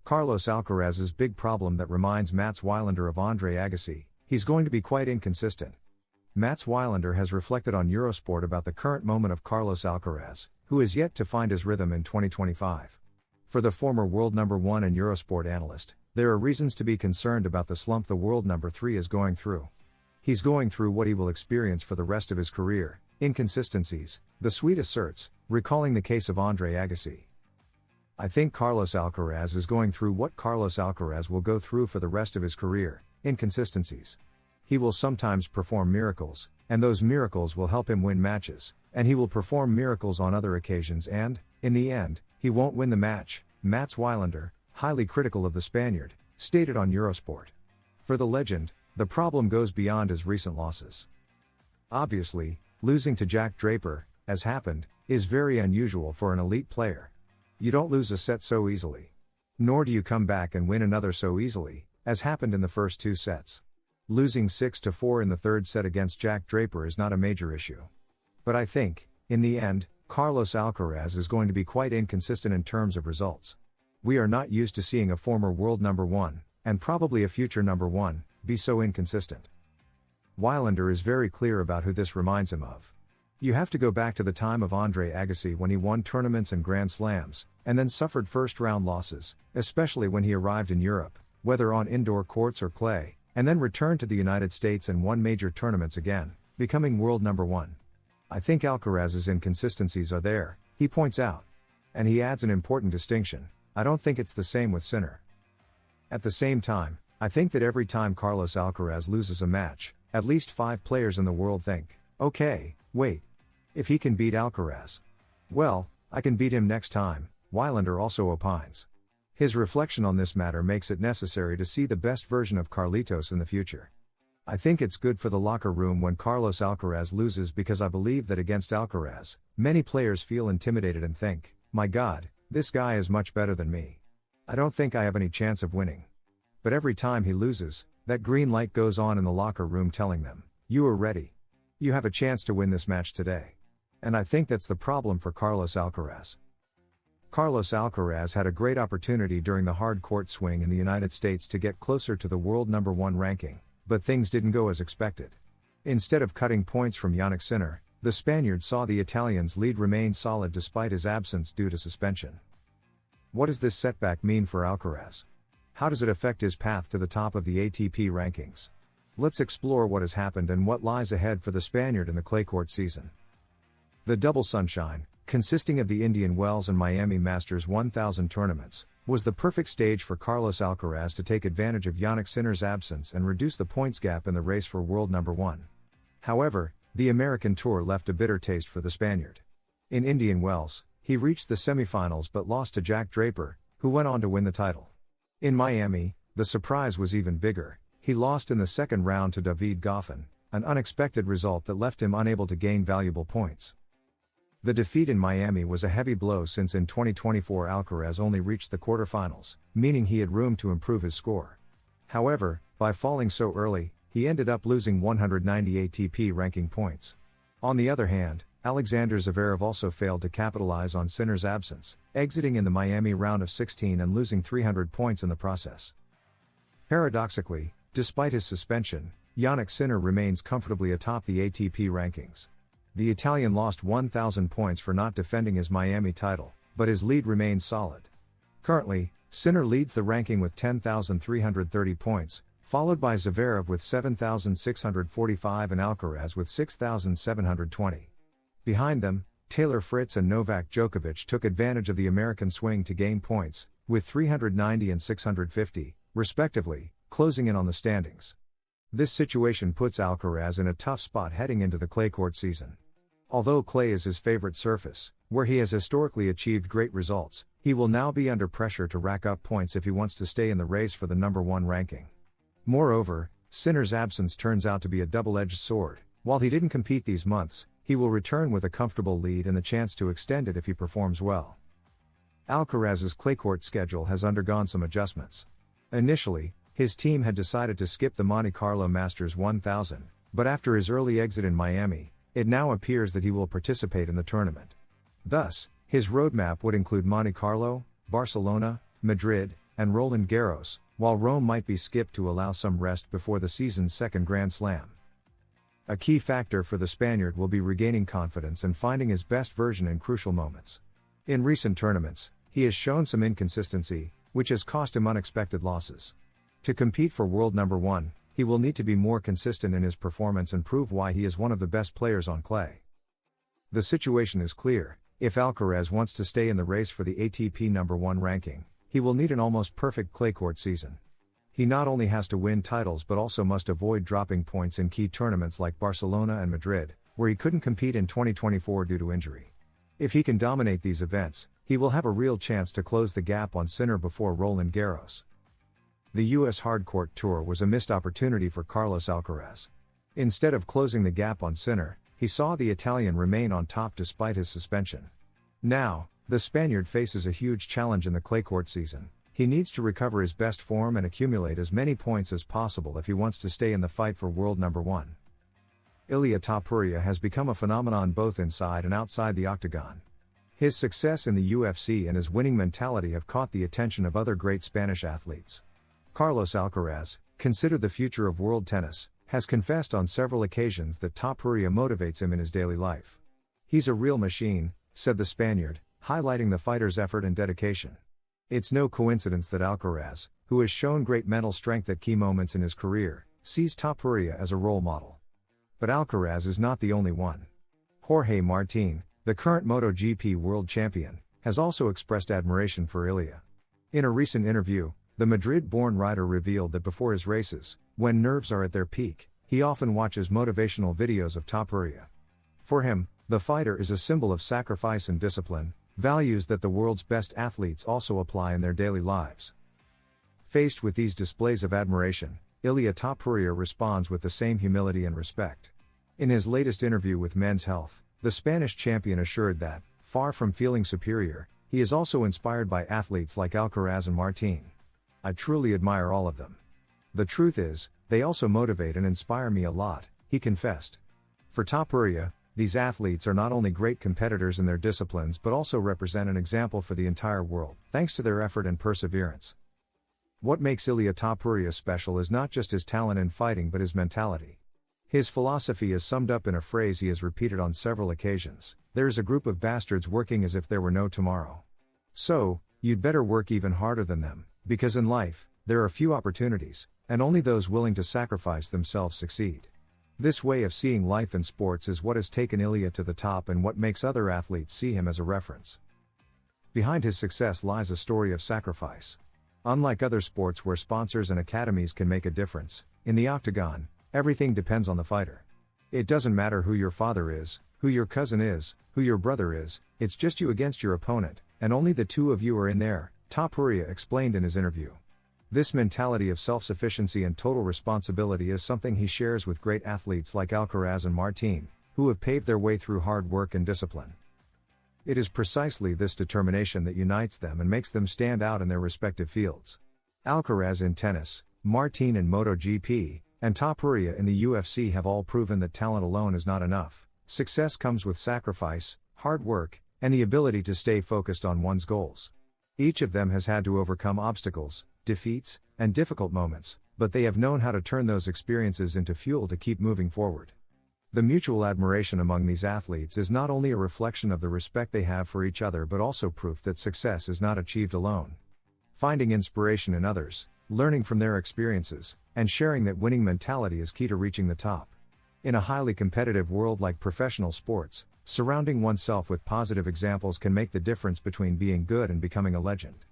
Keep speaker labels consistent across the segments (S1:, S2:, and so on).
S1: Carlos Alcaraz's big problem that reminds Mats Wilander of Andre Agassi: he's going to be quite inconsistent. Mats Wilander has reflected on Eurosport about the current moment of Carlos Alcaraz, who is yet to find his rhythm in 2025. For the former world number 1 and Eurosport analyst, there are reasons to be concerned about the slump the world number 3 is going through. He's going through what he will experience for the rest of his career: inconsistencies, the Swede asserts, recalling the case of Andre Agassi. I think Carlos Alcaraz is going through what Carlos Alcaraz will go through for the rest of his career: inconsistencies. He will sometimes perform miracles, and those miracles will help him win matches, and he will perform miracles on other occasions and, in the end, he won't win the match, Mats Wilander, highly critical of the Spaniard, stated on Eurosport. For the legend, the problem goes beyond his recent losses. Obviously, losing to Jack Draper, as happened, is very unusual for an elite player. You don't lose a set so easily. Nor do you come back and win another so easily, as happened in the first 2 sets. Losing 6-4 in the third set against Jack Draper is not a major issue. But I think, in the end, Carlos Alcaraz is going to be quite inconsistent in terms of results. We are not used to seeing a former world number 1, and probably a future number 1, be so inconsistent. Wilander is very clear about who this reminds him of. You have to go back to the time of Andre Agassi when he won tournaments and Grand Slams, and then suffered first-round losses, especially when he arrived in Europe, whether on indoor courts or clay, and then returned to the United States and won major tournaments again, becoming world number 1. I think Alcaraz's inconsistencies are there, he points out. And he adds an important distinction: I don't think it's the same with Sinner. At the same time, I think that every time Carlos Alcaraz loses a match, at least 5 players in the world think, okay, wait. If he can beat Alcaraz, well, I can beat him next time, Wilander also opines. His reflection on this matter makes it necessary to see the best version of Carlitos in the future. I think it's good for the locker room when Carlos Alcaraz loses, because I believe that against Alcaraz, many players feel intimidated and think, my God, this guy is much better than me. I don't think I have any chance of winning. But every time he loses, that green light goes on in the locker room telling them, you are ready. You have a chance to win this match today. And I think that's the problem for Carlos Alcaraz. Carlos Alcaraz had a great opportunity during the hard court swing in the United States to get closer to the world number 1 ranking, but things didn't go as expected. Instead of cutting points from Jannik Sinner, the Spaniard saw the Italian's lead remain solid despite his absence due to suspension. What does this setback mean for Alcaraz? How does it affect his path to the top of the ATP rankings? Let's explore what has happened and what lies ahead for the Spaniard in the clay court season. The double sunshine, consisting of the Indian Wells and Miami Masters 1000 tournaments, was the perfect stage for Carlos Alcaraz to take advantage of Jannik Sinner's absence and reduce the points gap in the race for world number 1. However, the American Tour left a bitter taste for the Spaniard. In Indian Wells, he reached the semifinals but lost to Jack Draper, who went on to win the title. In Miami, the surprise was even bigger. He lost in the second round to David Goffin, an unexpected result that left him unable to gain valuable points. The defeat in Miami was a heavy blow since in 2024 Alcaraz only reached the quarterfinals, meaning he had room to improve his score. However, by falling so early, he ended up losing 190 ATP ranking points. On the other hand, Alexander Zverev also failed to capitalize on Sinner's absence, exiting in the Miami round of 16 and losing 300 points in the process. Paradoxically, despite his suspension, Jannik Sinner remains comfortably atop the ATP rankings. The Italian lost 1,000 points for not defending his Miami title, but his lead remains solid. Currently, Sinner leads the ranking with 10,330 points, followed by Zverev with 7,645 and Alcaraz with 6,720. Behind them, Taylor Fritz and Novak Djokovic took advantage of the American swing to gain points, with 390 and 650, respectively, closing in on the standings. This situation puts Alcaraz in a tough spot heading into the clay court season. Although clay is his favorite surface, where he has historically achieved great results, he will now be under pressure to rack up points if he wants to stay in the race for the number 1 ranking. Moreover, Sinner's absence turns out to be a double-edged sword. While he didn't compete these months, he will return with a comfortable lead and the chance to extend it if he performs well. Alcaraz's clay court schedule has undergone some adjustments. Initially, his team had decided to skip the Monte Carlo Masters 1000, but after his early exit in Miami, it now appears that he will participate in the tournament. Thus, his roadmap would include Monte Carlo, Barcelona, Madrid, and Roland Garros, while Rome might be skipped to allow some rest before the season's second Grand Slam. A key factor for the Spaniard will be regaining confidence and finding his best version in crucial moments. In recent tournaments, he has shown some inconsistency, which has cost him unexpected losses. To compete for world number one, he will need to be more consistent in his performance and prove why he is one of the best players on clay. The situation is clear: if Alcaraz wants to stay in the race for the ATP number one ranking, he will need an almost perfect clay court season. He not only has to win titles but also must avoid dropping points in key tournaments like Barcelona and Madrid, where he couldn't compete in 2024 due to injury. If he can dominate these events, he will have a real chance to close the gap on Sinner before Roland Garros. The US Hardcourt Tour was a missed opportunity for Carlos Alcaraz. Instead of closing the gap on Sinner, he saw the Italian remain on top despite his suspension. Now, the Spaniard faces a huge challenge in the clay court season. He needs to recover his best form and accumulate as many points as possible if he wants to stay in the fight for world number one. Ilia Topuria has become a phenomenon both inside and outside the octagon. His success in the UFC and his winning mentality have caught the attention of other great Spanish athletes. Carlos Alcaraz, considered the future of world tennis, has confessed on several occasions that Topuria motivates him in his daily life. "He's a real machine," said the Spaniard, highlighting the fighter's effort and dedication. It's no coincidence that Alcaraz, who has shown great mental strength at key moments in his career, sees Topuria as a role model. But Alcaraz is not the only one. Jorge Martin, the current MotoGP world champion, has also expressed admiration for Ilia. In a recent interview, the Madrid-born rider revealed that before his races, when nerves are at their peak, he often watches motivational videos of Topuria. For him, the fighter is a symbol of sacrifice and discipline, values that the world's best athletes also apply in their daily lives. Faced with these displays of admiration, Ilia Topuria responds with the same humility and respect. In his latest interview with Men's Health, the Spanish champion assured that, far from feeling superior, he is also inspired by athletes like Alcaraz and Martin. "I truly admire all of them. The truth is, they also motivate and inspire me a lot," he confessed. For Topuria, these athletes are not only great competitors in their disciplines but also represent an example for the entire world, thanks to their effort and perseverance. What makes Ilia Topuria special is not just his talent in fighting but his mentality. His philosophy is summed up in a phrase he has repeated on several occasions: "There is a group of bastards working as if there were no tomorrow. So, you'd better work even harder than them, because in life, there are few opportunities, and only those willing to sacrifice themselves succeed." This way of seeing life in sports is what has taken Ilia to the top and what makes other athletes see him as a reference. Behind his success lies a story of sacrifice. Unlike other sports where sponsors and academies can make a difference, in the octagon, everything depends on the fighter. It doesn't matter who your father is, who your cousin is, who your brother is, it's just you against your opponent, and only the two of you are in there, Topuria explained in his interview. This mentality of self-sufficiency and total responsibility is something he shares with great athletes like Alcaraz and Martin, who have paved their way through hard work and discipline. It is precisely this determination that unites them and makes them stand out in their respective fields. Alcaraz in tennis, Martin in MotoGP, and Topuria in the UFC have all proven that talent alone is not enough. Success comes with sacrifice, hard work, and the ability to stay focused on one's goals. Each of them has had to overcome obstacles, defeats, and difficult moments, but they have known how to turn those experiences into fuel to keep moving forward. The mutual admiration among these athletes is not only a reflection of the respect they have for each other but also proof that success is not achieved alone. Finding inspiration in others, learning from their experiences, and sharing that winning mentality is key to reaching the top. In a highly competitive world like professional sports, surrounding oneself with positive examples can make the difference between being good and becoming a legend.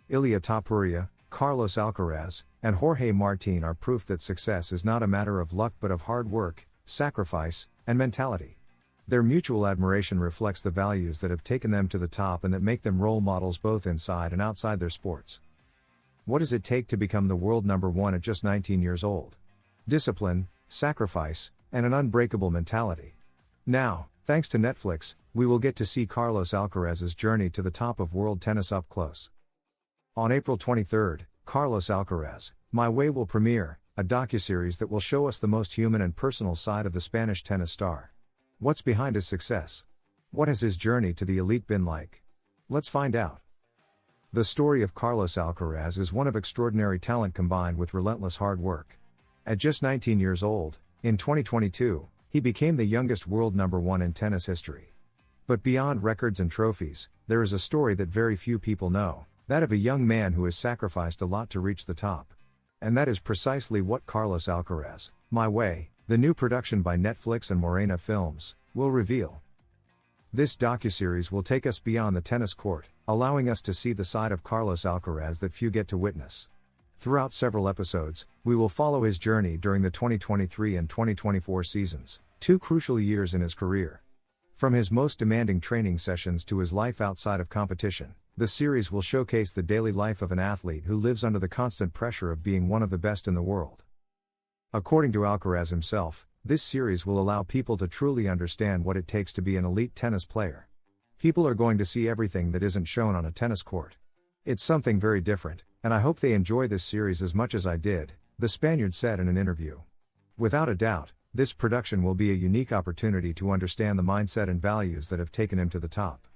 S1: Ilia Topuria, Carlos Alcaraz, and Jorge Martin are proof that success is not a matter of luck but of hard work, sacrifice, and mentality. Their mutual admiration reflects the values that have taken them to the top and that make them role models both inside and outside their sports. What does it take to become the world number one at just 19 years old? Discipline, sacrifice, and an unbreakable mentality. Now, thanks to Netflix, we will get to see Carlos Alcaraz's journey to the top of world tennis up close. On April 23, Carlos Alcaraz, My Way will premiere, a docuseries that will show us the most human and personal side of the Spanish tennis star. What's behind his success? What has his journey to the elite been like? Let's find out. The story of Carlos Alcaraz is one of extraordinary talent combined with relentless hard work. At just 19 years old, in 2022, he became the youngest world number one in tennis history. But beyond records and trophies, there is a story that very few people know, that of a young man who has sacrificed a lot to reach the top. And that is precisely what Carlos Alcaraz, My Way, the new production by Netflix and Morena Films, will reveal. This docuseries will take us beyond the tennis court, allowing us to see the side of Carlos Alcaraz that few get to witness. Throughout several episodes, we will follow his journey during the 2023 and 2024 seasons, two crucial years in his career. From his most demanding training sessions to his life outside of competition, the series will showcase the daily life of an athlete who lives under the constant pressure of being one of the best in the world. According to Alcaraz himself, this series will allow people to truly understand what it takes to be an elite tennis player. People are going to see everything that isn't shown on a tennis court. It's something very different, and I hope they enjoy this series as much as I did, the Spaniard said in an interview. Without a doubt, this production will be a unique opportunity to understand the mindset and values that have taken him to the top.